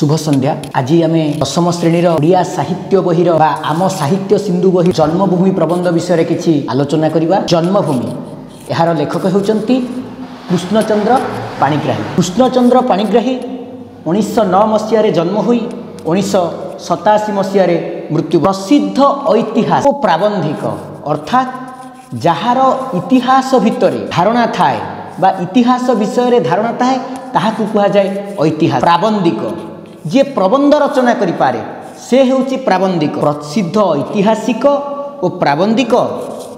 शुभ संध्या। आज आम दशम श्रेणी ओडिया साहित्य बही आम साहित्य सिंधु बही जन्मभूमि प्रबंध विषय किसी आलोचना करवा। जन्मभूमि यार लेखक होउचंती कृष्णचंद्र पाणिग्राही। कृष्णचंद्र पाणिग्राही 1909 मसीह जन्म हुई 1987 मसीह मृत्यु। प्रसिद्ध ऐतिहासिक और प्राबंधिक अर्थात जार इतिहास भितर धारणा थाए बा इतिहास विषय धारणा थाए ताहाकु कहा जाए ऐतिहास। प्राबंधिक जे प्रबंध रचना करि पारे से हेउची प्राबंधिक। प्रसिद्ध ऐतिहासिक और प्राबंधिक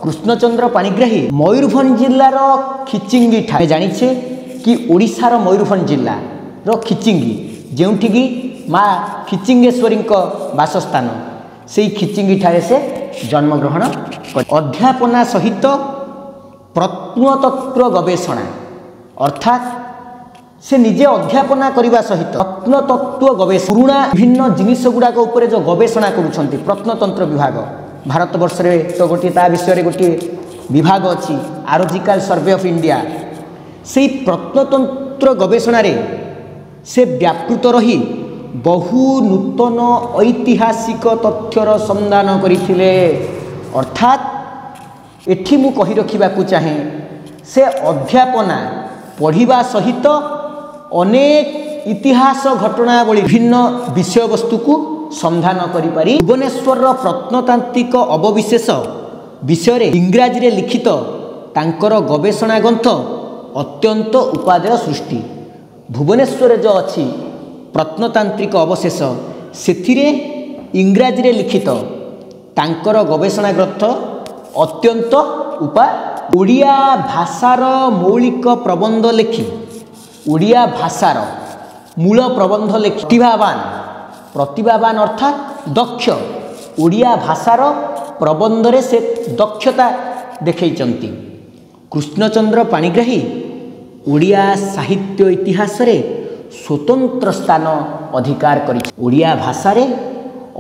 कृष्णचंद्र पाणिग्राही मयूरभंज जिल्लार खिचिंगी ठारे जानिछे कि ओडिशार मयूरभंज जिल्ला रो खिचिंगी जेउठिकी माँ खिचिंगेश्वरी बासस्थान से खिचिंगी ठारे से जन्मग्रहण कर। अध्यापना सहित प्रत्नतत्व गवेषणा अर्थात से निजे अध्यापना करने सहित प्रत्नतत्व गवेषणा पुराणा विभिन्न जिनिस गुड़ाक उपर जो गवेषणा करुछंती प्रत्नतंत्र विभाग भारत वर्ष में तो गोटे ता विषय गोटे विभाग अच्छी आर्जिकल सर्वे ऑफ इंडिया। से प्रत्नतंत्र गवेषणा से व्यापृत रही बहु नूतन ऐतिहासिक तथ्यर संधान करथिले। अर्थात एठी मु कहि रखिबाकू चाहे से अध्यापना पढ़िबा सहित अनेक इतिहास घटनावली भिन्न विषय वस्तु को संधान करि पारि। भुवनेश्वर प्रत्नतांत्रिक अवशेष विषय इंग्राजी रे लिखित तांकर गवेषणा ग्रंथ अत्यंत उपादेय सृष्टि। भुवनेश्वर जो अच्छी प्रत्नतांत्रिक अवशेष से इंग्राजी रे लिखित तांकर गवेषणा ग्रंथ अत्यंत ओडिया भाषार मौलिक प्रबंध लिखि ओडिया भाषार मूल प्रबंध लिखि प्रतिभावान अर्थात दक्ष ओडिया भाषार प्रबंध रे से दक्षता देखैचंती। कृष्णचंद्र पाणिग्राही ओडिया साहित्य इतिहास रे स्वतंत्र स्थान अधिकार करि। ओडिया भाषा रे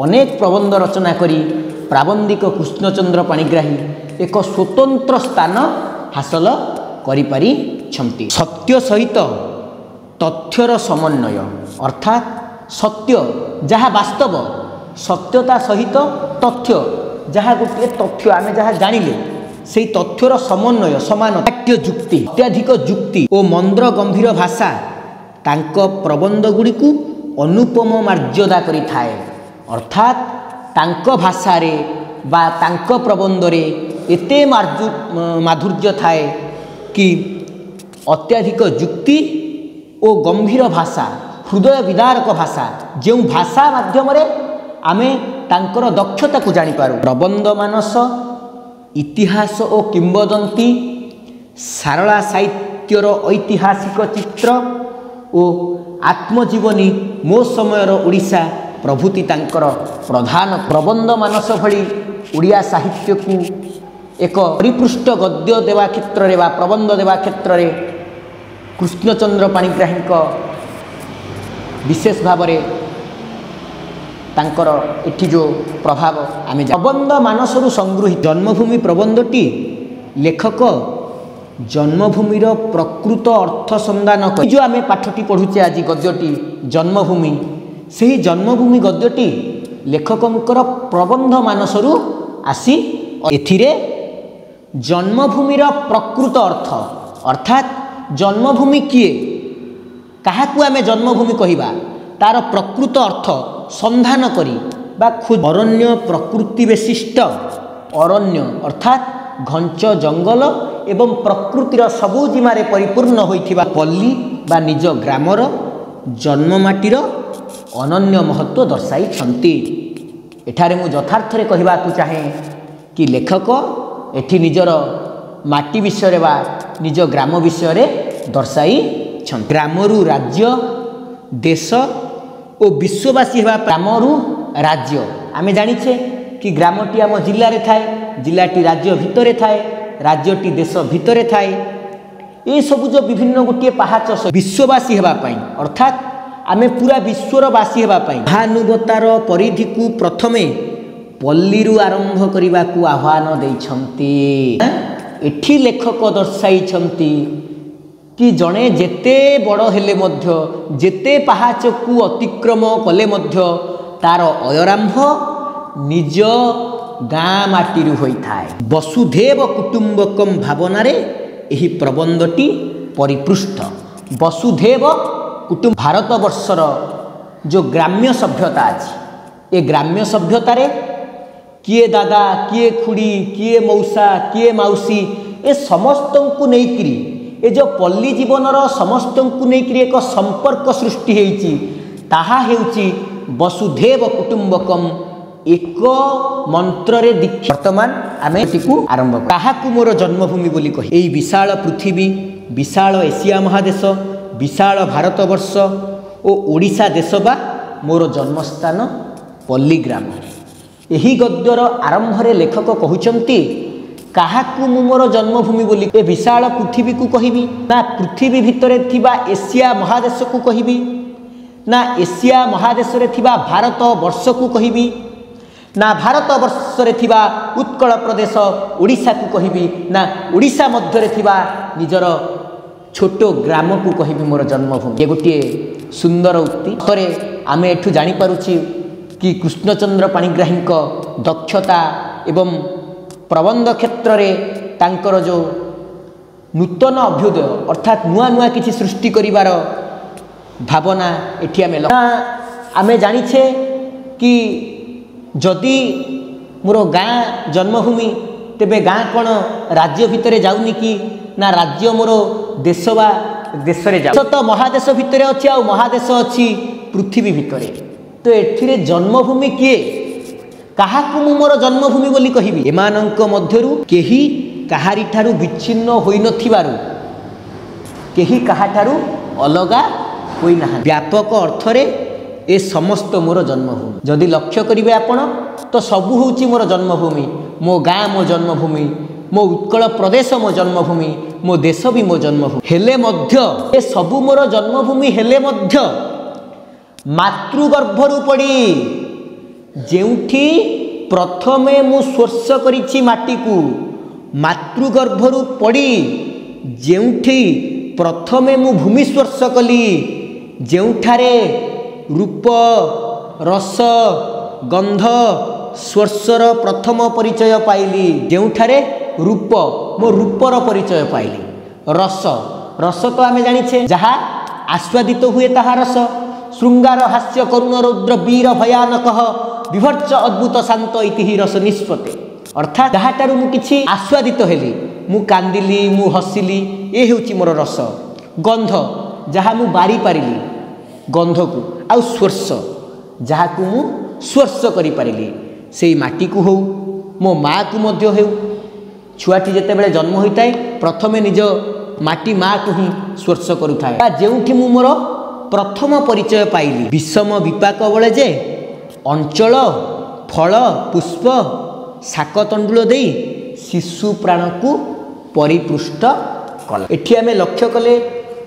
अनेक प्रबंध रचना करी प्राबंधिक कृष्णचंद्र पाणिग्राही एक स्वतंत्र स्थान हासिल करिपारिछंती। सत्य सहित तथ्यर समन्वय अर्थात सत्य जहाँ वास्तव सत्यता सहित तथ्य जहाँ गोटे तथ्य आमे जहाँ जानिले से तथ्यर समन्वय समान वाक्य जुक्ति अत्याधिक जुक्ति और मंद्र गंभीर भाषा तांको प्रबंध गुड़ी को अनुपम मर्यादा करि थाए। अर्थात तांको भाषा रे बा तांको प्रबंध रे एते माधुर्य थाए कि अत्याधिक जुक्ति और गंभीर भाषा हृदय विदारक भाषा जो भाषा माध्यम रे आमे तांकर दक्षता को जानी पारू। प्रबंध मानस इतिहास और किंवदंती सारला साहित्यर ऐतिहासिक चित्र और आत्मजीवनी मो समयर ओडिशा प्रभृति तांकर प्रधान। प्रबंध मानस भली ओडिया साहित्य को एक परिपृष्ठ गद्य देवा क्षेत्र रे बा प्रबंध देवा क्षेत्र रे कृष्णचंद्र पाणिग्राही विशेष भाव रे तांकर एठी जो प्रभाव आमे प्रबंध मानसरु संगृहित। जन्मभूमि प्रबंधटी लेखक जन्मभूमिर प्रकृत अर्थ संधान कर जो आमे पाठटी पढ़ुचे आज गद्यटी जन्मभूमि से ही जन्मभूमि गद्यटी लेखकंकर प्रबंध मानसरु आसी एथिरे जन्मभूमिर प्रकृत अर्थ अर्थात जन्मभूमि किए काहाकू आमे जन्मभूमि कहिबा तार प्रकृत अर्थ संधान करी बा खुद अरण्य प्रकृति विशिष्ट अरण्य अर्थात घंच जंगल एवं प्रकृतिर सबुजिमारे परिपूर्ण होइथिबा पल्ली बा निज ग्रामर जन्ममाटीर अनन्य महत्व दर्शाई छंती। एठारे मु यथार्थ रे कहिबाकू चाहे कि लेखक एठी निजर माटी विषय बा निज ग्राम विषय दर्शाई छंती। ग्रामरु राज्य देश और विश्ववासी हेबा ग्रामरु राज्य आमे जानिछे कि ग्रामटी आम जिल्ला रे थाए जिल्लाटी राज्य भितरे थाए राज्यटी देश भितरे थाए ये सब जो विभिन्न गोटे पहाच विश्ववासी हेबा पई अर्थात आमे पूरा विश्वरवासी हेबा पई महानुवतार परिधि को प्रथमे पल्लीरु आरंभ करिबा को आह्वान दैछंती। एठी लेखक दर्शाई छंती कि जड़े जेते बड़ हेले मध्य जेते पाहाचकू अतिक्रम कले मध्य तार अयरांभ निज गाँ माटी होता है। वसुधैव कुटुंबकम भावना यही प्रबंधटी परिपृष्ठ। वसुधैव कुटुंब भारतवर्षर जो ग्राम्य सभ्यता अच्छी, ये ग्राम्य सभ्यतार किए दादा किए खुड़ी किए मौसा किए मौसी ए समस्त को लेकिरी ए जो पल्ली जीवनर समस्त को लेकिरी एक संपर्क सृष्टि होती ताहा हेउची वसुधैव कुटुंबकम एक मंत्र रे दीक्षा। वर्तमान आम आरंभ काहाकू मोर जन्मभूमि बोली कही। एई विशाल पृथ्वी, विशाल एशिया महादेश, विशाल भारतवर्ष ओ ओडिशा देश बा मोर जन्मस्थान पल्लीग्राम। यही गद्यर आरंभ रे लेखक कहउचंती काहाकू मु मोर जन्मभूमि बोली ए विशाल पृथ्वी को कहिबी ना पृथ्वी भितरे थिबा एशिया महादेश को कहिबी ना एशिया महादेश रे थिबा भारत वर्ष को कहिबी ना भारत वर्ष रे थिबा उत्कल प्रदेश ओडिशा को कहिबी ना ओडिशा मध्य रे थिबा निजर छोटो ग्राम को कहिबी मोर जन्मभूमि। ये गोटे सुंदर उक्ति थरे आमे एठु जानि पारुछि कि कृष्णचंद्र पाणिग्राही दक्षता एवं प्रबंध क्षेत्र में तांकर जो नूतन अभ्युदय अर्थात नुआ नुआ किसी सृष्टि करिवार भावना एठी आमे जानिछे कि जदि मोर गाँ जन्मभूमि तेबे गाँ कौन राज्य भितर जाऊनी कि ना राज्य मोर देश बा देश रे जाउ तो महादेश भितर अच्छी आ महादेश अच्छी पृथ्वी भितर। तो एथिरे जन्मभूमि किए काहाकू मु मोर जन्मभूमि बोली कहिबी एमानंक मध्यरु केही काहारी ठारू विच्छिन्न होई नथिबारु केही काहाठारू अलगा होई नाही। व्यापक अर्थरे ए समस्त मोर जन्मभूमि। जदि लक्ष्य करिवे आपण तो सबु होउची मोर जन्मभूमि, मो गाँ मो जन्मभूमि, मो उत्कल प्रदेश मो जन्मभूमि, मो देश भी मो जन्मभूमि। हेले मध्य ए सबु मोर जन्मभूमि हेले मध्य मातृगर्भरु पड़ी जेउठी प्रथमे मु स्पर्श करिछि माटी को मातृगर्भरु पड़ी जेउठी प्रथमे मु भूमि स्पर्श कली जेउठारे रूप रस गंध स्पर्शर प्रथम परिचय पाइली जेउठारे रूप मो रूपर परिचय पाइली रस रस तो आमे जानिछे जहा आस्वादित हुए ताहा रस श्रृंगार हास्य करुण रौद्र वीर भयानक विभर्च अद्भुत शांत इति रस निष्पत्ति अर्थात जहाँटारू मु किछि आस्वादित हेली मु कांदिली मु हसिली ए हेउची मोर रस गंध जहाँ मु बारी पारिली गंध को आउ स्पर्श जहाँ को मु स्पर्श करि पारिली सेई माटी को हो मो माँ को मध्य हो छुआटी जेतेबेले जन्म होइताय प्रथमे निज माटी माँ को ही स्पर्श करुथाय जेउठी मु मोर प्रथम परिचय पाइली विषम विपाक बळे जे अंचल फल पुष्प शाक तंडुल दे शिशु प्राण को परिपृष्ट कला। एठी आमे लक्ष्य कले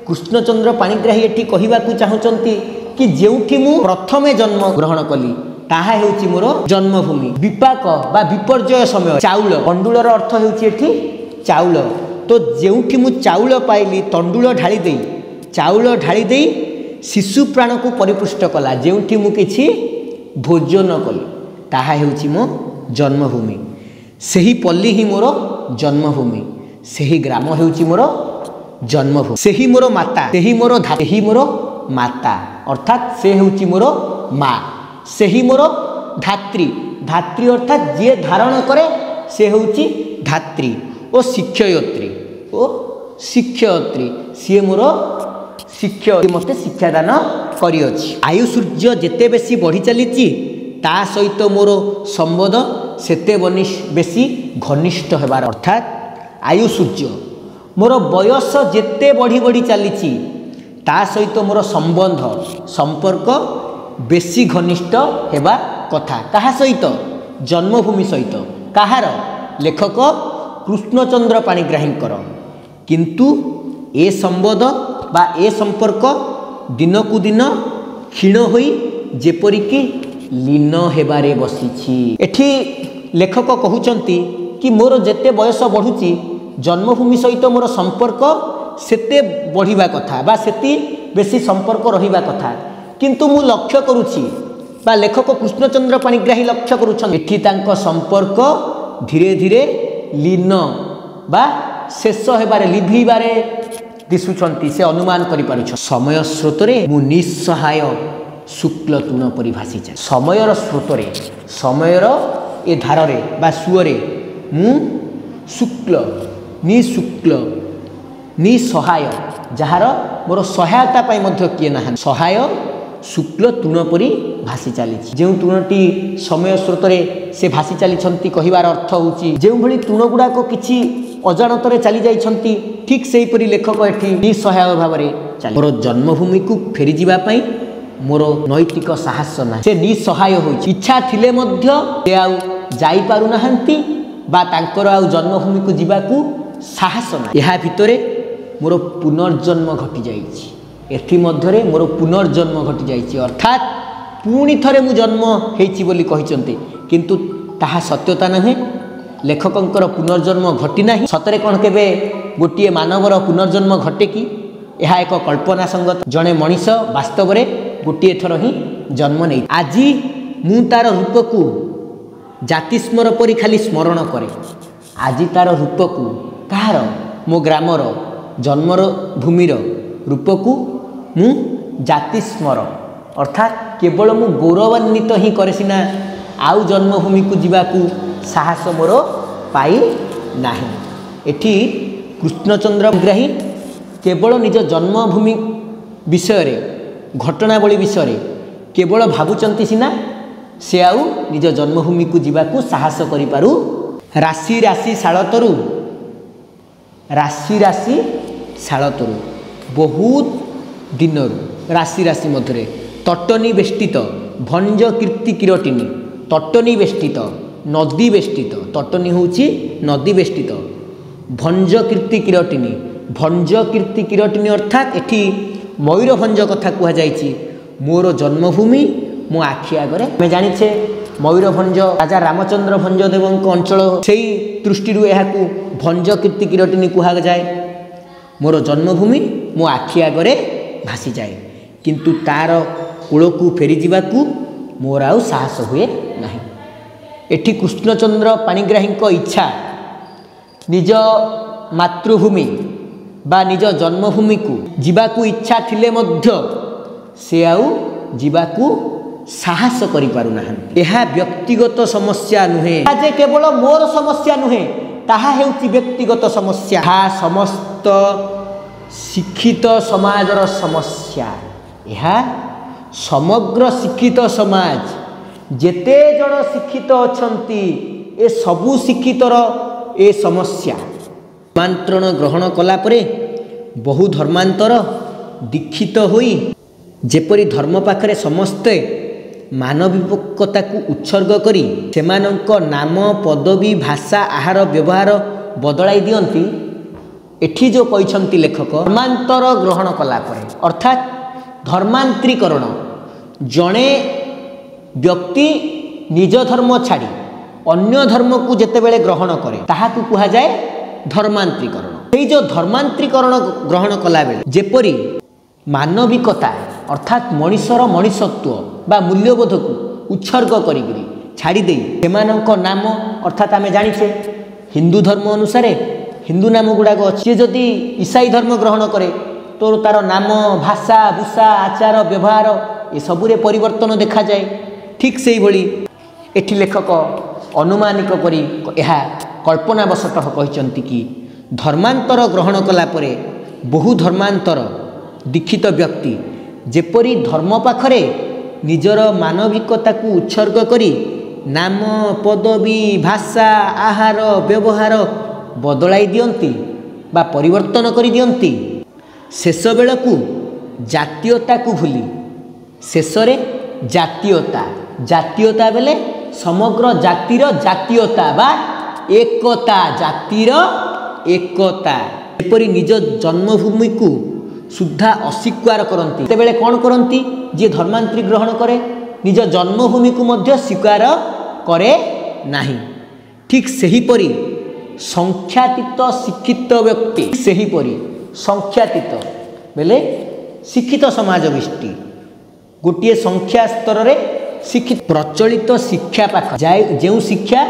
कृष्णचंद्र पाणिग्राही एठी कहिबा को चाहुचंती कि जेउठी मु प्रथमे जन्म ग्रहण कली ताहा हेउची मोर जन्मभूमि। विपाक बा विपर्जय समय चाउल तंडुलर अर्थ हेउची एठी चाउल तो जेउठी मु चाउल पाइली तंडुल ढाली देई चाउल ढाली देई शिशु प्राण को परिपृष्ट कला जेउठी मु किछि भोजन कली ताहा हेउची मो जन्मभूमि। सेही पल्ली ही मोर जन्मभूमि सेही ग्राम हेउची मोर जन्मभूमि सेही मोर माता सेही मोर सेही मोर माता अर्थात से हेउची मोर माँ सेही मोर धात्री धात्री अर्थात जे धारण करे से हेउची धात्री ओ शिक्षयत्री सी मोर शिक्षक मते शिक्षादान करिअछि। आयु सूर्य जेते बेसी बढ़ी चलीची ता सहित मोर संबंध सेते बेसी घनिष्ठ हेबार अर्थात आयु सूर्य मोर बयस जेते बढ़ी बढ़ी चलीची ता सहित मोर संबंध संपर्क बेसी घनिष्ठ हेबा कथा कहा सहित जन्मभूमि सहित कहार लेखक कृष्णचंद्र पाणिग्राहींकर किंतु ए संबंध बा ए संपर्क दिन को दिन क्षीण होई जेपरिकी लीन हेबारे बसिछि। एठी लेखक कहउचंती कि मोर जेते बयस बढ़ुची जन्मभूमि सहित मोर संपर्क सेते बढ़िबा कथा बा सेति बेसी संपर्क रहिबा कथा किंतु मु लक्ष्य करूछि बा लेखक कृष्णचंद्र पाणिग्राही लक्ष्य करूछन एठी तांको संपर्क धीरे धीरे लीन बा शेष हेबारे लिभिबारे दिसुछंती से अनुमान करि पारुछ समय स्रोतरे मु निस्सहाय शुक्ल तृण परि भासी जाए समयर स्रोतरे समयर ए धारे बा सुअरे मु शुक्ल निसहाय जार मोर सहायता पाई मध्य किए ना सहाय शुक्ल तृण परि भासी चली जो तृणटी समय स्रोतरे से भासी चली कहिबार अर्थ होउची जो भली तृण गुड़ाक किछि अजाणतरे चली जाइछंती ठीक सेही परि लेखक एठी निसहाय भावरे चली मोर जन्मभूमि को फेरी जिबा पई मोर नैतिक साहस ना से निसहाय होइछि इच्छा थिले मध्य से आउ जाई पारु नाहंती बा तांकर आउ जन्मभूमि को जिबाकू साहस ना एहा भितरे मोर पुनर्जन्म घटी जाइछि एथि मध्यरे मोर पुनर्जन्म घटी जाइछि अर्थात पुणी थरे मु जन्म हेछि बोली कहिचंती किंतु ताहा सत्यता नहे लेखकंकर पुनर्जन्म घटी नाही सतरे कोन केबे गोटिए मानवर पुनर्जन्म घटे कि यह एक कल्पना संगत जड़े मनीष वास्तव में गोटे थर ही जन्म नहीं आज मु तार रूप को जातिस्मर परी खाली स्मरण करे आज तार रूप को कहार मो ग्रामर जन्मर भूमिर रूप को मु जातिस्मर अर्थात केवल मु गौरवान्वित ही करे सिना आउ जन्मभूमि को जीवाकू साहस मोर पाई नाही एठी कृष्णचंद्र पाणिग्राही केवल निज जन्मभूमि विषय घटनावली विषय केवल भावुचंती सिना से आउ निज जन्मभूमि को जीवाकू साहस करि पारु राशि राशि शालतरु राशि राशि शालतरु बहुत दिनरु राशि राशि मध्य तटनी बेष्टित भंज कीर्ति किरटिनी तटनी बेष्टित नदी बेष्टित तटनी होउची नदी बेष्टित भंज कीर्ति किरटिनी भंज कीर्ति किरटिनी अर्थात एठी मयूरभंज कथा कह जाइछि मोर जन्मभूमि मो आखि आगरे मैं जानिछे मयूरभंज राजा रामचंद्र भंजदेव अंचल सेई दृष्टि एहाकू भंज कीर्ति किरटिनी कहा जाए मोर जन्मभूमि मो आखि आगरे भासी जाए किंतु तार कूलकू फेरी जावाकू मोर आउ साहस हुए नहीं एठी कृष्णचंद्र पाणिग्राही इच्छा निज मातृभूमि बा निज जन्मभूमि को जीवाकू इच्छा थिले मध्य से आउ जीवाकू साहस करि पारु नाहंती एहा व्यक्तिगत समस्या नुहे जे केवल मोर समस्या नुहे ताहा हेउची व्यक्तिगत समस्या हा समस्त शिक्षित समाजर समस्या एहा समग्र शिक्षित समाज जेते जण शिक्षित अछंती ए सबु शिक्षितर ए समस्या धर्मांतरण ग्रहण कला परे बहु धर्मांतर दीक्षित होई जेपरी धर्म पाखरे समस्ते मानविकता को उत्सर्ग करी सेमानंक नाम पदवी भाषा आहार व्यवहार बदलाई दियंती एठी जो कहिसंती लेखक धर्मांतर ग्रहण कला परे अर्थात धर्मांतरीकरण जणे व्यक्ति निज धर्म छाड़ी अन्य धर्म को जेतेबेले ग्रहण करे ताहाकू कहा जाए धर्मांतरीकरण से जो धर्मांतरीकरण ग्रहण कला बेले जेपरी मानविकता अर्थात मनीषर मनीषत्व बा मूल्यबोध को उत्सर्ग करी छाड़ी दे सेमानंक नाम अर्थात आमे जानिछे हिंदू धर्म अनुसार हिंदू नाम गुड़ाक अच्छे जदि ईसाई धर्म ग्रहण करे तो तार नाम भाषा भूषा आचार व्यवहार ये सबुरे परिवर्तन देखा जाए ठीक से भली एठी लेखक अनुमानिक करी एहा कल्पनावशतः कहिसंती कि धर्मांतर ग्रहण कला परे बहु धर्मांतर दीक्षित व्यक्ति जेपरी धर्म पाखरे निजर मानविकता को उत्सर्ग करी नाम पदवी भाषा आहार व्यवहार बदलाई दियंती बा परिवर्तन करी दियंती शेष बेलकू जातीयता को भूली शेषरे जातीयता जातीयता बेले समग्र जातिर जातीयता बा एकता जातिर एकता एपरी निज जन्मभूमि को सुद्धा अस्वीकार करती तेबेले कौन करती जे धर्मांतरी ग्रहण करे निज जन्मभूमि को मध्य स्वीकार करे नाही ठीक सहीपरी संख्यातीत शिक्षित व्यक्ति सहीपरी संख्यातीत बेले शिक्षित समाज गोष्ठी गोटे संख्या स्तर रे शिक्षित प्रचलित शिक्षा पाख जाए जो शिक्षा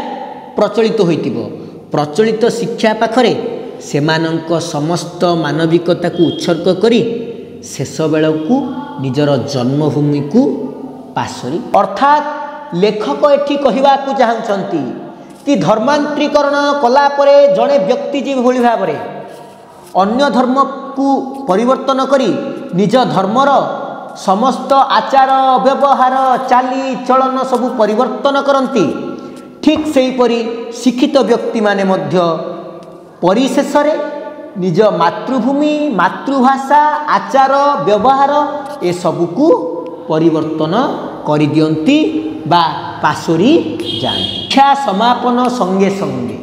प्रचलित होइतिबो प्रचलित शिक्षा पाखरे सेमानंक समस्त मानविकता को उत्सर्ग करी शेष बेल को निजर जन्मभूमि को पासरी अर्थात लेखक एठी कहवा चाहती कि धर्मांतरीकरण कला परे जड़े व्यक्ति जी भली भाव अन्य धर्म को परिवर्तन करी निज धर्मर समस्त आचार व्यवहार चाली चलन सबू परिवर्तन करती ठीक सेहीपरि शिक्षित व्यक्ति माने मध्य परिशेष निज मातृभूमि मातृभाषा आचार व्यवहार ए सबू परिवर्तन करि दियंती बा पासोरी जाती शिक्षा समापन संगे संगे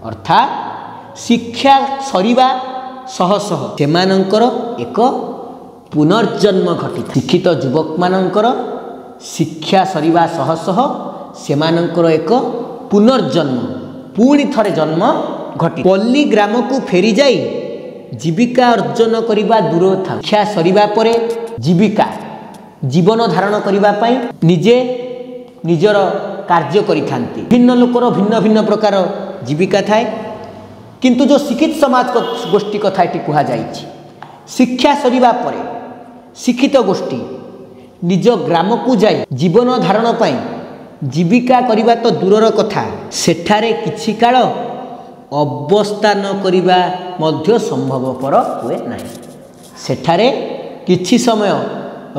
अर्थात शिक्षा सरिबा सह सह सेमानंकर एक पुनर्जन्म घटी शिक्षित युवक मानंकर शिक्षा सरिबा सह सह सेमानंकर एक पुनर्जन्म पुणी थरे जन्म घटी पल्ली ग्राम को फेरी जाई जीविका अर्जन करिबा दूर था शिक्षा सरिबा परे जीविका जीवन धारण करिबा पई निजे निजर कार्य करिथांती भिन्न लोकर भिन्न भिन्न प्रकार जीविका थाए किंतु जो शिक्षित समाज गोष्ठी कथा एटी कहा जाइछि शिक्षा सरिबा परे शिक्षित गोष्ठी निज ग्राम को जाई जीवन धारण पई जीविका करिबा तो दूरर कथा सेठारे किछि काल अवस्थान करिबा मध्य संभवपर हुए नाही सेठारे किछि समय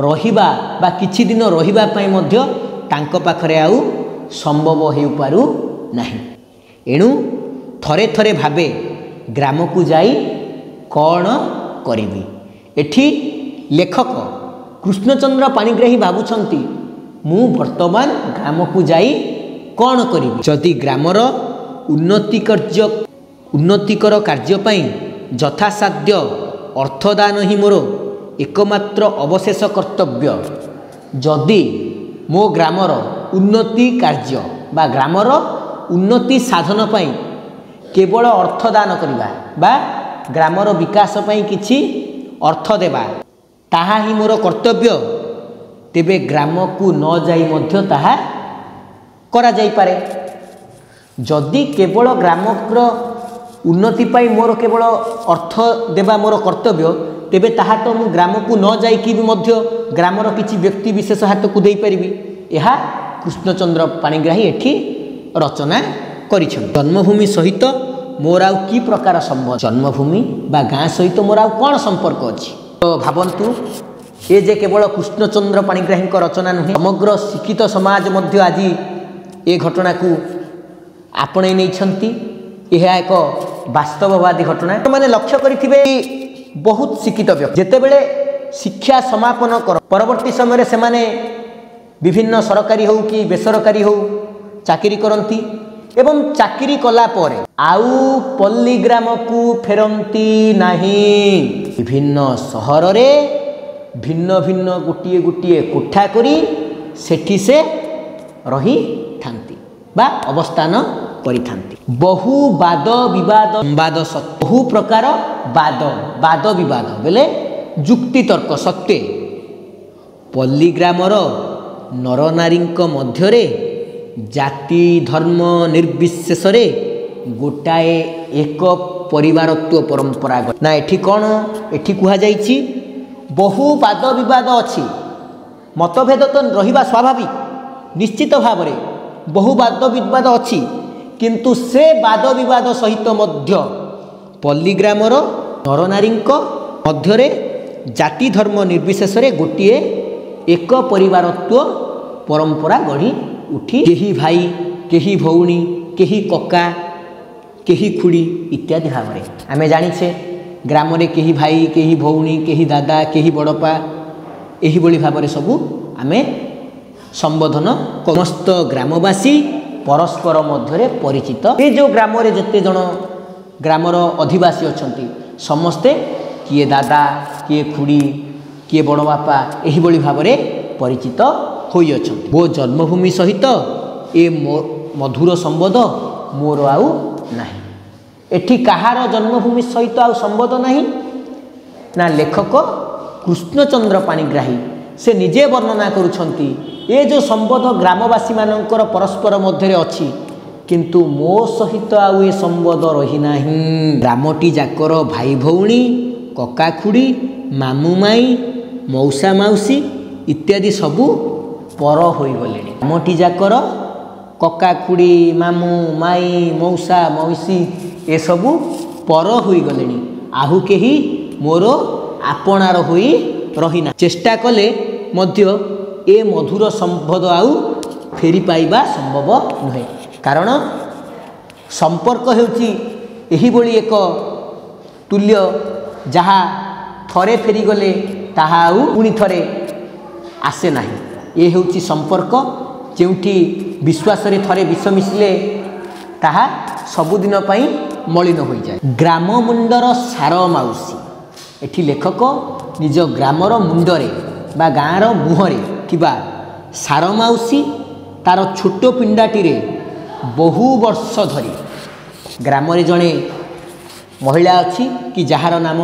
रहिबा बा किछि दिन रहिबा पई मध्य तांको पाखरे आउ संभव हेउ पारु नाही एणु थरे थरे भाबे ग्राम को जाई कौन करिबी एठी लेखक कृष्णचंद्र पाणिग्राही भाबुछंती मु वर्तमान ग्राम को जाई कौन करिबी जदि ग्रामर उन्नतिकर कार्य पई यथासाध्य अर्थदान ही मोर एकमात्र अवशेष कर्तव्य जदि मो ग्रामर उन्नति कार्य बा ग्रामर उन्नति साधन पई केवल अर्थदान करिबा बा ग्रामर विकास पई किछि अर्थ देबा ताहा ही मोर कर्तव्य तेबे ग्राम को न जाई मध्य ताहा करा जाई पारे जदि केवल ग्रामर उन्नति पाई मोर केवल अर्थ देबा मोर कर्तव्य तेबे ताहा तो मु ग्राम को न जाई कि मध्य ग्रामर किछि व्यक्ति विशेष हाथ को देई परिबी एहा कृष्णचंद्र पाणिग्राही एठी रचना करिछन जन्मभूमि सहित मोर आउ की प्रकार संबंध जन्मभूमि बा गाँ सहित मोर आउ कौन संपर्क अछि तो भावन्तु ए जे केवल कृष्णचंद्र पाणिग्राही रचना नुहे समग्र शिक्षित समाज मध्य आज ए घटना को आपणे नहीं यह एक वास्तववादी घटना मैंने लक्ष्य करेंगे बहुत शिक्षित व्यक्ति जितेबले शिक्षा समापन कर परवर्ती समय से माने विभिन्न सरकारी हो कि बेसरकारी हो चाकरी करती एवं चाकरी कला परे आउ पल्ली ग्राम को फेरती नहीं विभिन्न सहर रे भिन्न भिन्न गोटे गोटे कोठा करी सेठी से रही थांती बा अवस्थान परिथांती बहु वाद विवाद संवाद बहु प्रकार वाद विवाद बेले जुक्ति तर्क सत्वे पल्ली ग्रामर नरनारी मध्यरे जाति धर्म निर्विशेष गोटाए एक परिवारत्व परंपरा ना एठी कौन एठी कहा जाइछि बहु वाद विवाद अछि मतभेद तो रहिबा स्वाभाविक निश्चित भाव में बहु वाद विवाद अछि किंतु से वाद विवाद सहित मध्य पल्ली ग्रामर नरनारी मध्यरे जाति धर्म निर्विशेष गोटे एक परिवारत्व परंपरा गढ़ी उठी केही भाई केही भौणी केही कका केही खुड़ी इत्यादि भाव में आमे जानिछे ग्राम रे केही भाई केही भौणी केही दादा केही बड़पा एही बड़ी भाव में सबू आमे संबोधन समस्त ग्रामवासी परस्पर मध्य परिचित ये जो ग्राम रे जते जन ग्रामर अधिवासी अछंती समस्ते किए दादा किए खुड़ी किए बड़ बापा एही बड़ी भाव में परिचित होई अछंती मो जन्मभूमि सहित ए मधुर संबंध मोर आउ नाही एठी कहार जन्मभूमि सहित आउ संबंध नाही ନା ଲେଖକ କୃଷ୍ଣଚନ୍ଦ୍ର ପାଣିଗ୍ରାହୀ ସେ ନିଜେ ବର୍ଣ୍ଣନା କରୁଛନ୍ତି ଏ ଯେଉଁ ସମ୍ବନ୍ଧ ଗ୍ରାମବାସୀ ମାନଙ୍କର ପରସ୍ପର ମଧ୍ୟରେ ଅଛି କିନ୍ତୁ ମୋ ସହିତ ଆଉ ଏ ସମ୍ବନ୍ଧ ରହିନାହିଁ। ଗ୍ରାମଟି ଯାକର ଭାଇ ଭଉଣୀ କକା ଖୁଡ଼ି ମାମୁଁ ମାଇଁ ମଉସା ମାଉସୀ ଇତ୍ୟାଦି ସବୁ ପର ହୋଇଗଲେଣି। ଗ୍ରାମଟି ଯାକର କକା ଖୁଡ଼ି ମାମୁଁ ମାଇଁ ମଉସା ମଉସୀ ଏସବୁ ପର ହୋଇଗଲେଣି ଆଉ କେହି ମୋର ଆପଣାର ହୋଇ ରହିନା। ଚେଷ୍ଟା କଲେ ମଧ୍ୟ ଏ ମଧୁର ସମ୍ବନ୍ଧ ଆଉ ଫେରି ପାଇବା ସମ୍ଭବ ନୁହେଁ। କାରଣ ସମ୍ପର୍କ ହେଉଛି ଏହିଭଳି ଏକ ତୁଲ୍ୟ ଯାହା ଥରେ ଫେରିଗଲେ ତାହା ଆଉ ପୁଣି ଥରେ ଆସେ ନାହିଁ। ଏ ହେଉଛି ସମ୍ପର୍କ ଯେଉଁଠି ବିଶ୍ୱାସରେ ଥରେ ବିଷ ମିଶିଲେ ତାହା ସବୁଦିନ ପାଇଁ ମଳିନ ହୋଇଯାଏ। ଗ୍ରାମ ମୁଣ୍ଡର ସାର ମାଉସୀ ଏଠି ଲେଖକ ନିଜ ଗ୍ରାମର ମୁଣ୍ଡରେ ବା ଗାଁର ମୁହଁରେ ଥିବା ସାର ମାଉସୀ ତାର ଛୋଟ ପିଣ୍ଡାଟିରେ ବହୁ ବର୍ଷ ଧରି ଗ୍ରାମରେ ଜଣେ ମହିଳା ଅଛି କି ଯାହାର ନାମ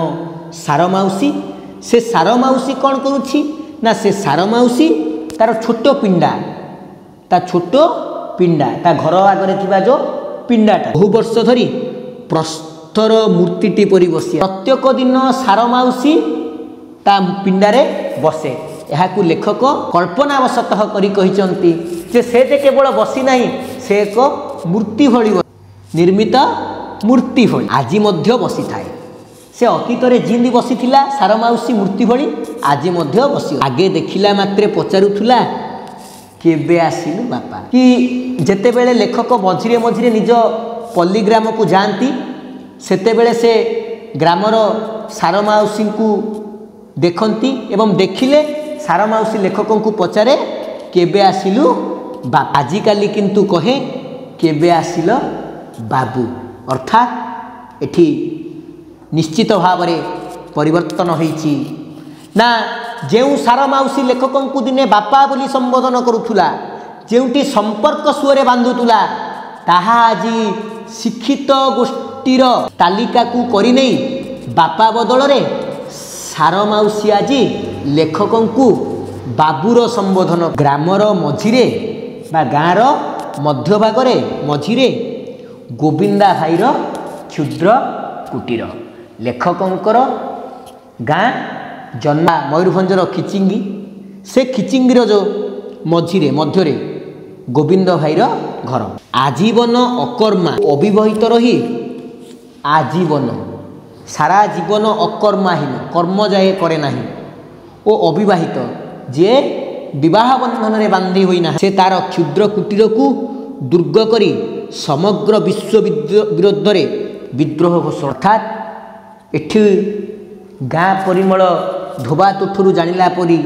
ସାର ମାଉସୀ। ସେ ସାର ମାଉସୀ କ'ଣ କରୁଛି ନା ସେ ସାର ମାଉସୀ ତାର ଛୋଟ ପିଣ୍ଡା ତା ଘର ଆଗରେ ଥିବା ଯେଉଁ ପିଣ୍ଡାଟା ବହୁ ବର୍ଷ ଧରି ପ୍ରସ୍ତର ମୂର୍ତ୍ତିଟି ପରି ବସି ପ୍ରତ୍ୟେକ ଦିନ ସାର ମାଉସୀ ତା ପିଣ୍ଡାରେ ବସେ। ଏହାକୁ ଲେଖକ କଳ୍ପନାବଶତଃ କରି କହିଛନ୍ତି ଯେ ସେ ଯେ କେବଳ ବସି ନାହିଁ ସେ ଏକ ମୂର୍ତ୍ତି ଭଳି ନିର୍ମିତ ମୂର୍ତ୍ତି ଭଳି ଆଜି ମଧ୍ୟ ବସିଥାଏ। ସେ ଅତୀତରେ ଯେମିତି ବସିଥିଲା ସାର ମାଉସୀ ମୂର୍ତ୍ତି ଭଳି ଆଜି ମଧ୍ୟ ବସି ଆଗେ ଦେଖିଲା ମାତ୍ରେ ପଚାରୁଥିଲା କେବେ ଆସିଲୁ ବାପା। କି ଯେତେବେଳେ ଲେଖକ ମଝିରେ ମଝିରେ ନିଜ ପଲ୍ଲୀ ଗ୍ରାମକୁ ଯାଆନ୍ତି ସେତେବେଳେ ସେ ଗ୍ରାମର ସାର ମାଉସୀଙ୍କୁ ଦେଖନ୍ତି ଏବଂ ଦେଖିଲେ ସାର ମାଉସୀ ଲେଖକଙ୍କୁ ପଚାରେ କେବେ ଆସିଲୁ ବାପା। ଆଜିକାଲି କିନ୍ତୁ କହେ କେବେ ଆସିଲ ବାବୁ। ଅର୍ଥାତ୍ ଏଠି ନିଶ୍ଚିତ ଭାବରେ ପରିବର୍ତ୍ତନ ହୋଇଛି ନା ଯେଉଁ ସାର ମାଉସୀ ଲେଖକଙ୍କୁ ଦିନେ ବାପା ବୋଲି ସମ୍ବୋଧନ କରୁଥିଲା ଯେଉଁଠି ସମ୍ପର୍କ ସୁଅରେ ବାନ୍ଧୁଥିଲା ତାହା ଆଜି ଶିକ୍ଷିତ ଗୋଷ୍ଠୀର ତାଲିକାକୁ କରିନେଇ ବାପା ବଦଳରେ ସାର ମାଉସୀ ଆଜି ଲେଖକଙ୍କୁ ବାବୁର ସମ୍ବୋଧନ। ଗ୍ରାମର ମଝିରେ ବା ଗାଁର ମଧ୍ୟଭାଗରେ ମଝିରେ ଗୋବିନ୍ଦା ଭାଇର କ୍ଷୁଦ୍ର କୁଟୀର। ଲେଖକଙ୍କର ଗାଁ ଜନ୍ମା ମୟୂରଭଞ୍ଜର ଖିଚିଙ୍ଗି। ସେ ଖିଚିଙ୍ଗିର ଯେଉଁ ମଧ୍ୟରେ ଗୋବିନ୍ଦ ଭାଇର ଘର। ଆଜୀବନ ଅକର୍ମା ଅବିବାହିତ ରହି ଆଜୀବନ ସାରା ଜୀବନ ଅକର୍ମାହୀନ କର୍ମ ଯାଏ କରେ ନାହିଁ ଓ ଅବିବାହିତ ଯିଏ ବିବାହ ବନ୍ଧନରେ ବାନ୍ଧି ହୋଇନାହିଁ ସେ ତାର କ୍ଷୁଦ୍ର କୁଟୀରକୁ ଦୁର୍ଗ କରି ସମଗ୍ର ବିଶ୍ୱ ବିରୋଧରେ ବିଦ୍ରୋହ ଘୋଷଣା। ଅର୍ଥାତ୍ ଏଠି ଗାଁ ପରିମଳ ଧୋବା ତୁଠରୁ ଜାଣିଲା ପରି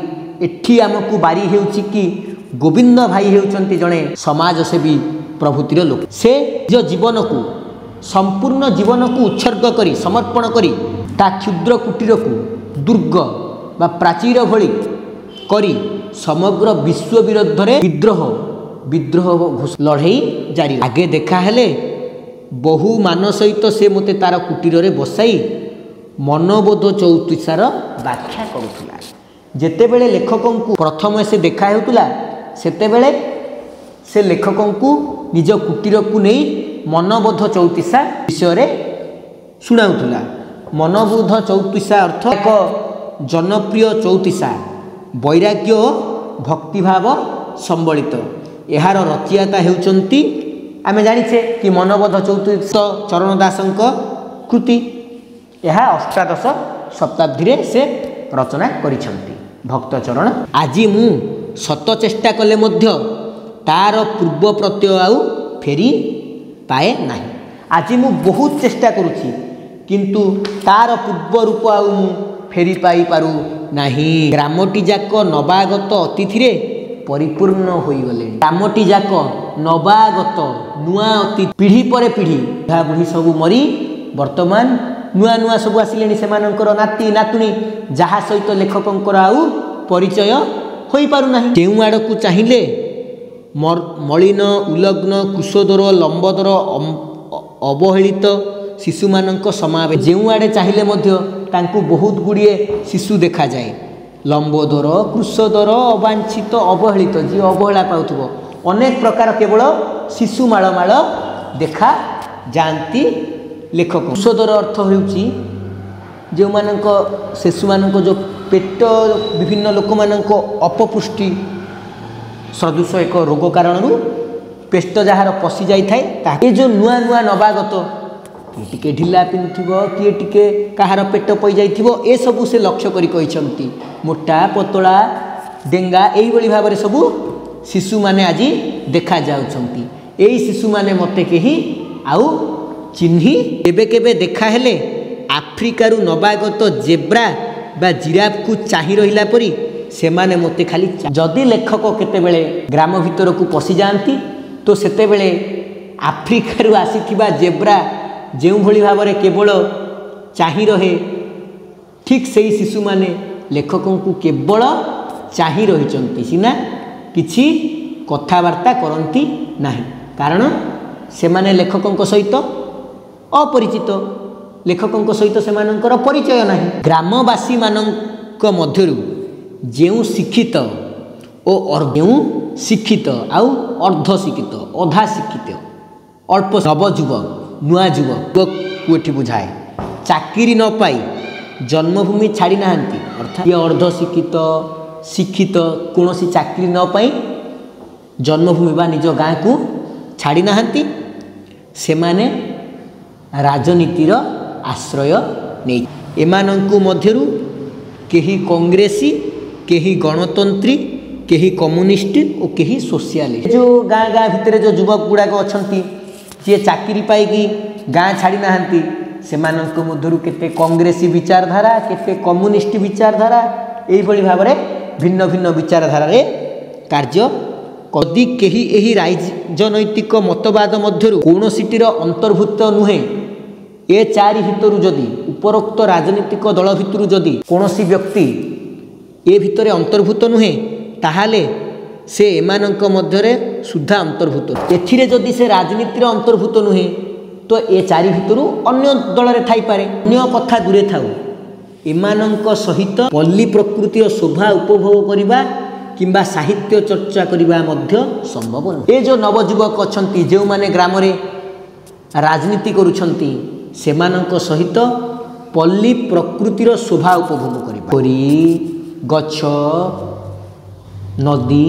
ଏଠି ଆମକୁ ବାରି ହେଉଛି କି ଗୋବିନ୍ଦ ଭାଇ ହେଉଛନ୍ତି ଜଣେ ସମାଜସେବୀ ପ୍ରଭୃତିର ଲୋକ। ସେ ନିଜ ଜୀବନକୁ ସମ୍ପୂର୍ଣ୍ଣ ଜୀବନକୁ ଉତ୍ସର୍ଗ କରି ସମର୍ପଣ କରି ତା କ୍ଷୁଦ୍ର କୁଟୀରକୁ ଦୁର୍ଗ ବା ପ୍ରାଚୀର ଭଳି କରି ସମଗ୍ର ବିଶ୍ୱ ବିରୋଧରେ ବିଦ୍ରୋହ ଲଢ଼େଇ ଜାରି। ଆଗେ ଦେଖା ହେଲେ ବହୁ ମାନ ସହିତ ସେ ମୋତେ ତାର କୁଟୀରରେ ବସାଇ ମନବୋଧ ଚଉତିଶାର ବ୍ୟାଖ୍ୟା କରୁଥିଲା। ଯେତେବେଳେ ଲେଖକଙ୍କୁ ପ୍ରଥମେ ସେ ଦେଖା ହେଉଥିଲା ସେତେବେଳେ ସେ ଲେଖକଙ୍କୁ ନିଜ କୁଟୀରକୁ ନେଇ ମନବୋଧ ଚଉତିଶା ବିଷୟରେ ଶୁଣାଉଥିଲା। ମନବୋଧ ଚଉତିଶା ଅର୍ଥ ଏକ ଜନପ୍ରିୟ ଚଉତିଶା ବୈରାଗ୍ୟ ଓ ଭକ୍ତିଭାବ ସମ୍ବଳିତ। ଏହାର ରଚୟିତା ହେଉଛନ୍ତି ଆମେ ଜାଣିଛେ କି ମନବୋଧ ଚଉତିଶା ଚରଣ ଦାସଙ୍କ କୃତି। ଏହା ଅଷ୍ଟାଦଶ ଶତାବ୍ଦୀରେ ସେ ରଚନା କରିଛନ୍ତି ଭକ୍ତଚରଣ। ଆଜି ମୁଁ ଶତ ଚେଷ୍ଟା କଲେ ମଧ୍ୟ ତାର ପୂର୍ବ ପ୍ରତ୍ୟୟ ଆଉ ଫେରି ପାଏ ନାହିଁ। ଆଜି ମୁଁ ବହୁତ ଚେଷ୍ଟା କରୁଛି କିନ୍ତୁ ତାର ପୂର୍ବ ରୂପ ଆଉ ମୁଁ ଫେରି ପାଇପାରୁ ନାହିଁ। ଗ୍ରାମଟି ଯାକ ନବାଗତ ଅତିଥିରେ ପରିପୂର୍ଣ୍ଣ ହୋଇଗଲେଣି। ଗ୍ରାମଟି ଯାକ ନବାଗତ ନୂଆ ଅତିଥି ପିଢ଼ି ପରେ ପିଢ଼ି ବୁଢ଼ା ବୁଢ଼ୀ ସବୁ ମରି ବର୍ତ୍ତମାନ ନୂଆ ସବୁ ଆସିଲେଣି ସେମାନଙ୍କର ନାତି ନାତୁଣୀ ଯାହା ସହିତ ଲେଖକଙ୍କର ଆଉ ପରିଚୟ ହୋଇପାରୁନାହିଁ। କେଉଁ ଆଡ଼କୁ ଚାହିଁଲେ ମଳିନ ଉଲଗ୍ନ କୁଶୋଦର ଲମ୍ବୋଦର ଅବହେଳିତ ଶିଶୁମାନଙ୍କ ସମାବେଶ। ଯେଉଁ ଆଡ଼େ ଚାହିଁଲେ ମଧ୍ୟ तांकु बहुत गुड़िए शिशु देखा जाए लंबोदर कृशोदर अवांछित अवहेलित जी अवहेला पाउथबो अनेक प्रकार केवल शिशु माळमाळ देखा जाती लेखक कृशोदर अर्थ होउची जो मानक शिशु मानक जो पेट विभिन्न लोक मानक अपपुष्टि सदृश एक रोग कारण पेट जार पशि जाए ये जो नुआ नुआ नवागत किए टिके ढिला पिंधुथिबो किए टिके कहार पेट पई जाइथिबो ए सबु से लक्ष्य करी कहिसंती मोटा पतला डेंगा एई बळी भाव रे सबु शिशु माने आजी देखा जाउछंती एई शिशु माने मते केही आउ चिन्ही केबे केबे देखा हेले आफ्रिका रु नवागत जेब्रा बा जिराफ को चाहि रहिला परी से माने मते खाली जदि लेखक केते बेले ग्राम भीतर को पशि जांती तो सेते बेले आफ्रिका रु आसीथिबा जेब्रा जो भली भाव में केवल चाहि रहे ठीक से ही शिशु माने लेखकों को केवल चाहि रही सीना किछि कथबार्ता करती नहीं कारण से माने लेखकों सहित अपरिचित लेखकों सहित से मानकर परिचय नहीं ग्रामवासी मानक मध्यरु जेउ शिक्षित और जेउ शिक्षित आउ अर्ध शिक्षित अधा शिक्षित अल्प नवजुवक नुआ युवक को बुझाए चाकरी न पाई जन्मभूमि छाड़ी नाहंती अर्थात ये अर्ध शिक्षित शिक्षित कौन सी चाकरी न पाई जन्मभूमि बा निज गाँ को छाड़ी नाहंती से माने राजनीतिर आश्रय नहीं एमानंकु मध्यरु केही कांग्रेसी केही गणतंत्री केही कम्युनिस्ट और केही सोशलिस्ट जो गाँ गाँ भितर जो युवक गुड़ाक अच्छी जी चाकरी पाई गाँ छाड़ी नाहंती से मध्यरु केते कांग्रेसी विचारधारा केते कम्युनिस्ट विचारधारा यही भाव में भिन्न भिन्न विचारधारा रे कार्य कदी केही एही राजनैतिक मतवाद मध्यरु कौनसीटीर अंतर्भुक्त नुहे ए चारि भितरु जदि उपरोक्त राजनीतिक दल भितरु जदि कौनसी व्यक्ति ए भितरे अंतर्भुक्त नुहे ताहाले से एमानंक मध्यरे सुधा अंतर्भुत एथिरे जदि से राजनीतिर अंतर्भुत नुहे तो ए चारि भितरु अन्य दल रे थाई पारे अन्य कथा दूरे थाउ एमानंक सहित पल्ली प्रकृतिर शोभा उपभोग करिबा किंबा साहित्य चर्चा करिबा मध्य संभव ए जो नवजुवक अछंती जे माने ग्राम रे राजनीति करूछंती सेमानंक सहित पल्ली प्रकृतिर शोभा उपभोग करिबा परी गछ नदी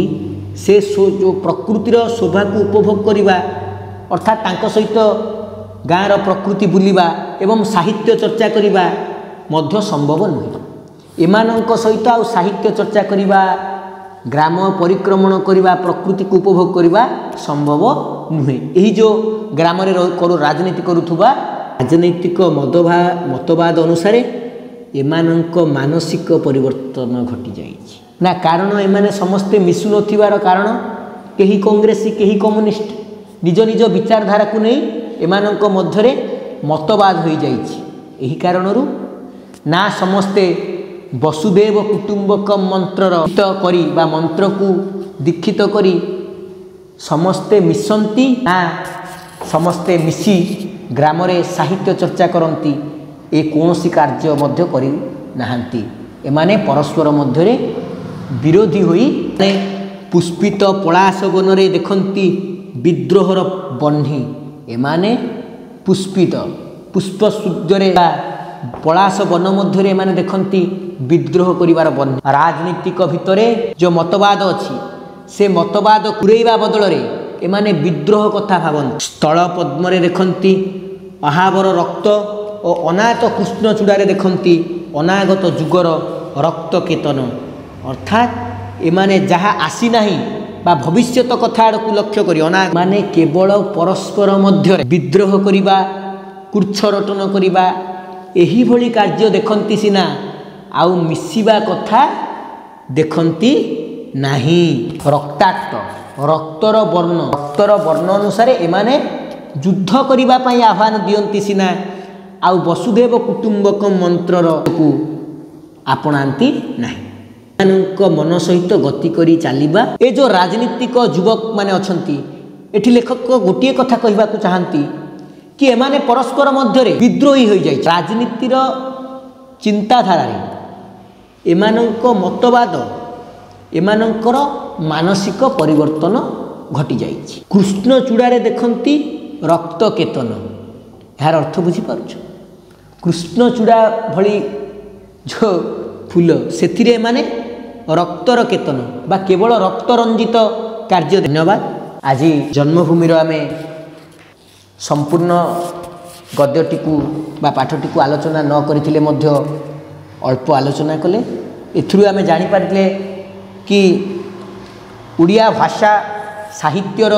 से जो प्रकृतिर शोभा को उपभोग करिबा अर्थात तांको सहित गाँर प्रकृति बुलिबा एवं साहित्य चर्चा करिबा मध्य संभव नुहे एमानंक सहित आ साहित्य चर्चा करिबा ग्राम परिक्रमण करिबा प्रकृति को उपभोग करिबा संभव नुहे यही जो ग्राम रे राजनीति करुथुबा राजनैतिक मतवाद अनुसार एमानंक मानसिक परिवर्तन घटी जाइछि ना कारण एमाने समस्ते मिसु नथिबार कारण केही कांग्रेसी केही कम्युनिस्ट निज निज विचारधारा को नहीं एमानंक मध्यरे मतवाद हो जाइछि एही कारणरु ना समस्ते वसुदेव कुटुंबकम मंत्रर करी बा मंत्र को दीक्षित करी समस्ते मिसंती ना समस्ते मिसी ग्राम रे साहित्य चर्चा करती ए कौनसी कार्य मध्य करी नाहंती एमाने परस्पर मध्यरे विरोधी होई पुष्पित पलाश वन रे देखंती विद्रोहर बन्ही एमाने पुष्पित पुष्प सूर्य पलाश वन मध्य एमाने देखंती विद्रोह करिवार बन्ही राजनीतिक भितरे जो मतवाद अच्छी से मतवाद कुरेइबा बदल रे एमाने विद्रोह कथा भावନ୍ତି स्थल पद्म रे देखंती अहावर रक्त और अनाथ कृष्णचूड़ा देखंती अनागत जुगर रक्त केतन अर्थात एमाने जहाँ आसी नहीं बा भविष्यत कथा को लक्ष्य करी अना माने केवल परस्पर मध्य विद्रोह करिबा कुर्छरटन करिबा एही भली कार्य देखंती सिना आउ मिसिबा कथा देखंती नाही रक्ताक्त रक्तर वर्ण अनुसार एमाने युद्ध करिबा पई आह्वान दियंती सिना आउ वसुदेव कुटुंबक मंत्रर को आपणांती नाही मन सहित गति करी चलिबा ए जो राजनीतिक युवक माने अछंती एठी लेखक गोटे कथा कहबाकू चाहती कि एमाने परस्पर मध्य विद्रोही हो जाए राजनीतिर ଚିନ୍ତାଧାରାରେ ଏମାନଙ୍କ ମତବାଦ ଏମାନଙ୍କର ମାନସିକ ପରିବର୍ତ୍ତନ ଘଟିଯାଇଛି। କୃଷ୍ଣଚୂଡ଼ାରେ ଦେଖନ୍ତି ରକ୍ତ କେତନ, ଏହାର ଅର୍ଥ ବୁଝିପାରୁଛ? କୃଷ୍ଣଚୂଡ଼ା ଭଳି ଯେଉଁ ଫୁଲ ସେଥିରେ ଏମାନେ ରକ୍ତର କେତନ ବା କେବଳ ରକ୍ତରଞ୍ଜିତ କାର୍ଯ୍ୟ। ଧନ୍ୟବାଦ। ଆଜି ଜନ୍ମଭୂମିର ଆମେ ସମ୍ପୂର୍ଣ୍ଣ ଗଦ୍ୟଟିକୁ ବା ପାଠଟିକୁ ଆଲୋଚନା ନ କରିଥିଲେ ମଧ୍ୟ ଅଳ୍ପ ଆଲୋଚନା କଲେ। ଏଥିରୁ ଆମେ ଜାଣିପାରିଲେ କି ଓଡ଼ିଆ ଭାଷା ସାହିତ୍ୟର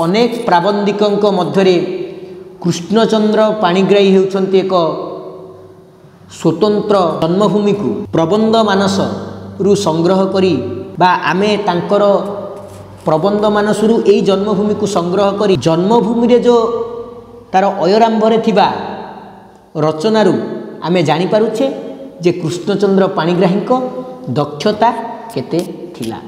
ଅନେକ ପ୍ରାବନ୍ଧିକଙ୍କ ମଧ୍ୟରେ କୃଷ୍ଣଚନ୍ଦ୍ର ପାଣିଗ୍ରାହୀ ହେଉଛନ୍ତି ଏକ ସ୍ୱତନ୍ତ୍ର। ଜନ୍ମଭୂମିକୁ ପ୍ରବନ୍ଧ ମାନସରୁ ସଂଗ୍ରହ କରି ବା ଆମେ ତାଙ୍କର ପ୍ରବନ୍ଧ ମାନସରୁ ଏଇ ଜନ୍ମଭୂମିକୁ ସଂଗ୍ରହ କରି ଜନ୍ମଭୂମିରେ ଯେଉଁ ତାର ଅୟରାମ୍ଭରେ ଥିବା ରଚନାରୁ ଆମେ ଜାଣିପାରୁଛେ ଯେ କୃଷ୍ଣଚନ୍ଦ୍ର ପାଣିଗ୍ରାହୀଙ୍କ ଦକ୍ଷତା କେତେ ଥିଲା।